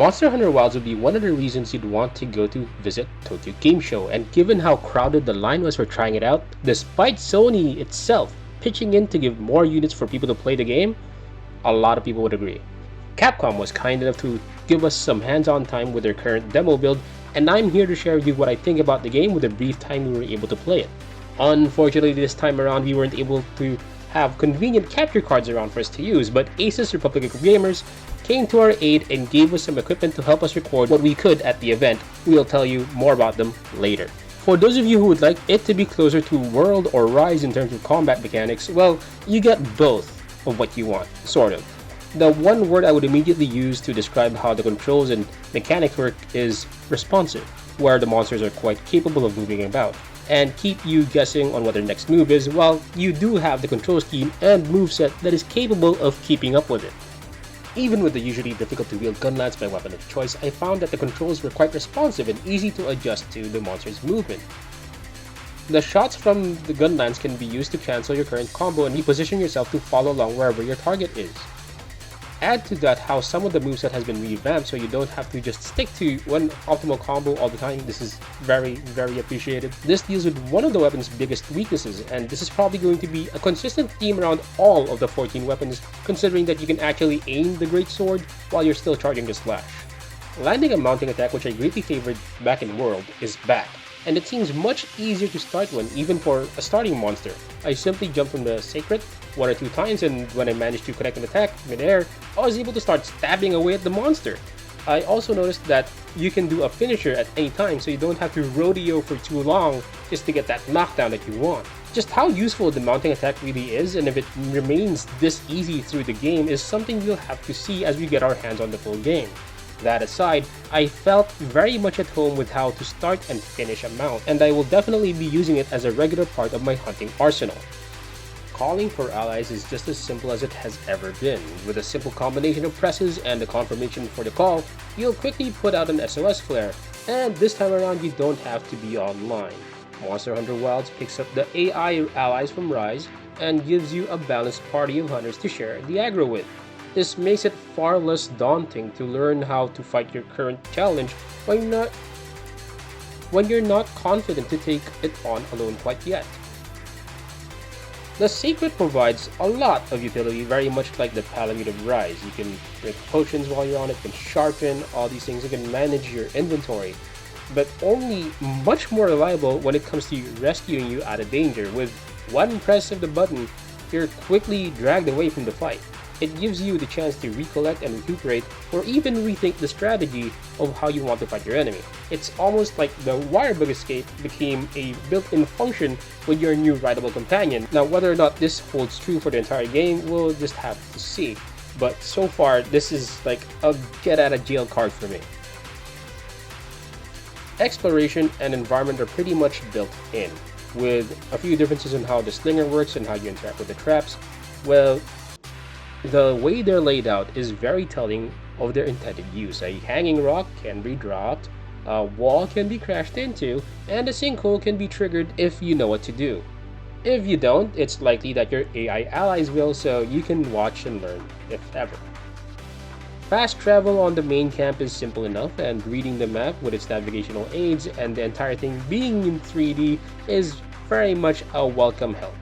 Monster Hunter Wilds would be one of the reasons you'd want to go to visit Tokyo Game Show, and given how crowded the line was for trying it out, despite Sony itself pitching in to give more units for people to play the game, a lot of people would agree. Capcom was kind enough to give us some hands-on time with their current demo build, and I'm here to share with you what I think about the game with the brief time we were able to play it. Unfortunately, this time around we weren't able to have convenient capture cards around for us to use, but Asus Republic of Gamers came to our aid and gave us some equipment to help us record what we could at the event. We'll tell you more about them later. For those of you who would like it to be closer to World or Rise in terms of combat mechanics, well, you get both of what you want, sort of. The one word I would immediately use to describe how the controls and mechanics work is responsive, where the monsters are quite capable of moving about and keep you guessing on what their next move is, while you do have the control scheme and moveset that is capable of keeping up with it. Even with the usually difficult to wield gun lance, my weapon of choice, I found that the controls were quite responsive and easy to adjust to the monster's movement. The shots from the gun lance can be used to cancel your current combo and reposition yourself to follow along wherever your target is. Add to that how some of the moveset has been revamped so you don't have to just stick to one optimal combo all the time. This is very appreciated. This deals with one of the weapon's biggest weaknesses, and this is probably going to be a consistent theme around all of the 14 weapons, considering that you can actually aim the great sword while you're still charging the slash. Landing a mounting attack, which I greatly favored back in World, is back, and it seems much easier to start one even for a starting monster. I simply jumped from the Sacred one or two times, and when I managed to connect an attack mid-air, I was able to start stabbing away at the monster. I also noticed that you can do a finisher at any time, so you don't have to rodeo for too long just to get that knockdown that you want. Just how useful the mounting attack really is, and if it remains this easy through the game, is something we'll have to see as we get our hands on the full game. That aside, I felt very much at home with how to start and finish a mount, and I will definitely be using it as a regular part of my hunting arsenal. Calling for allies is just as simple as it has ever been. With a simple combination of presses and the confirmation for the call, you'll quickly put out an SOS flare, and this time around you don't have to be online. Monster Hunter Wilds picks up the AI allies from Rise and gives you a balanced party of hunters to share the aggro with. This makes it far less daunting to learn how to fight your current challenge when you're not confident to take it on alone quite yet. The Sacred provides a lot of utility, very much like the Palamute of Rise. You can drink potions while you're on it, you can sharpen, all these things, you can manage your inventory, but only much more reliable when it comes to rescuing you out of danger. With one press of the button, you're quickly dragged away from the fight. It gives you the chance to recollect and recuperate, or even rethink the strategy of how you want to fight your enemy. It's almost like the Wirebug escape became a built-in function with your new rideable companion. Now, whether or not this holds true for the entire game, we'll just have to see. But so far, this is like a get-out-of-jail card for me. Exploration and environment are pretty much built in, with a few differences in how the slinger works and how you interact with the traps. Well, the way they're laid out is very telling of their intended use. A hanging rock can be dropped, a wall can be crashed into, and a sinkhole can be triggered if you know what to do. If you don't, it's likely that your AI allies will, so you can watch and learn if ever. Fast travel on the main camp is simple enough, and reading the map with its navigational aids and the entire thing being in 3D is very much a welcome help.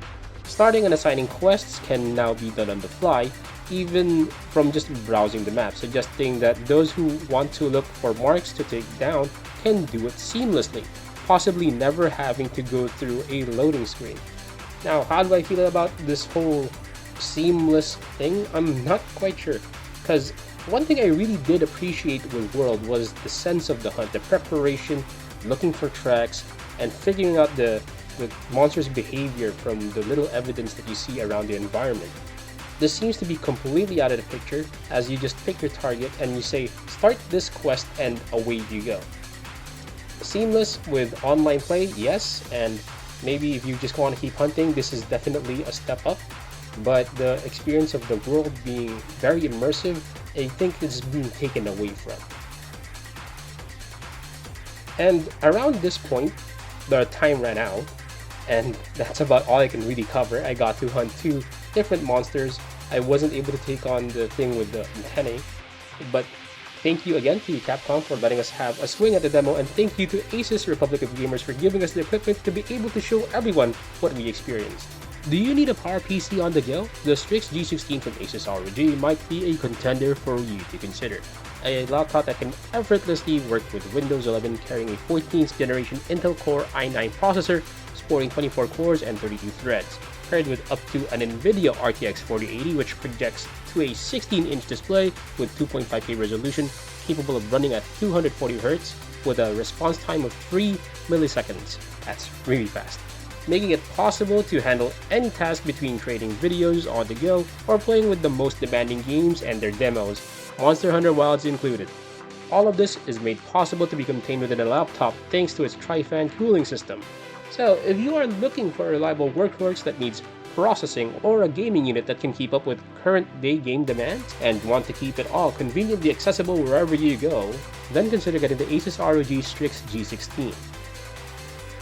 Starting and assigning quests can now be done on the fly, even from just browsing the map, suggesting that those who want to look for marks to take down can do it seamlessly, possibly never having to go through a loading screen. Now, how do I feel about this whole seamless thing? I'm not quite sure, because one thing I really did appreciate with World was the sense of the hunt, the preparation, looking for tracks, and figuring out the monster's behavior from the little evidence that you see around the environment. This seems to be completely out of the picture, as you just pick your target and you say, start this quest, and away you go. Seamless with online play, yes, and maybe if you just want to keep hunting, this is definitely a step up, but the experience of the world being very immersive, I think is being taken away from. And around this point, the time ran out, and that's about all I can really cover. I got to hunt 2 different monsters. I wasn't able to take on the thing with the antennae, but thank you again to Capcom for letting us have a swing at the demo, and thank you to Asus Republic of Gamers for giving us the equipment to be able to show everyone what we experienced. Do you need a power PC on the go? The Strix G16 from Asus ROG might be a contender for you to consider. A laptop that can effortlessly work with Windows 11 carrying a 14th generation Intel Core i9 processor sporting 24 cores and 32 threads, paired with up to an NVIDIA RTX 4080 which projects to a 16-inch display with 2.5K resolution capable of running at 240Hz with a response time of 3 milliseconds. That's really fast, making it possible to handle any task between creating videos on the go or playing with the most demanding games and their demos, Monster Hunter Wilds included. All of this is made possible to be contained within a laptop thanks to its tri-fan cooling system. So if you are looking for a reliable workhorse that needs processing or a gaming unit that can keep up with current day game demands and want to keep it all conveniently accessible wherever you go, then consider getting the Asus ROG Strix G16.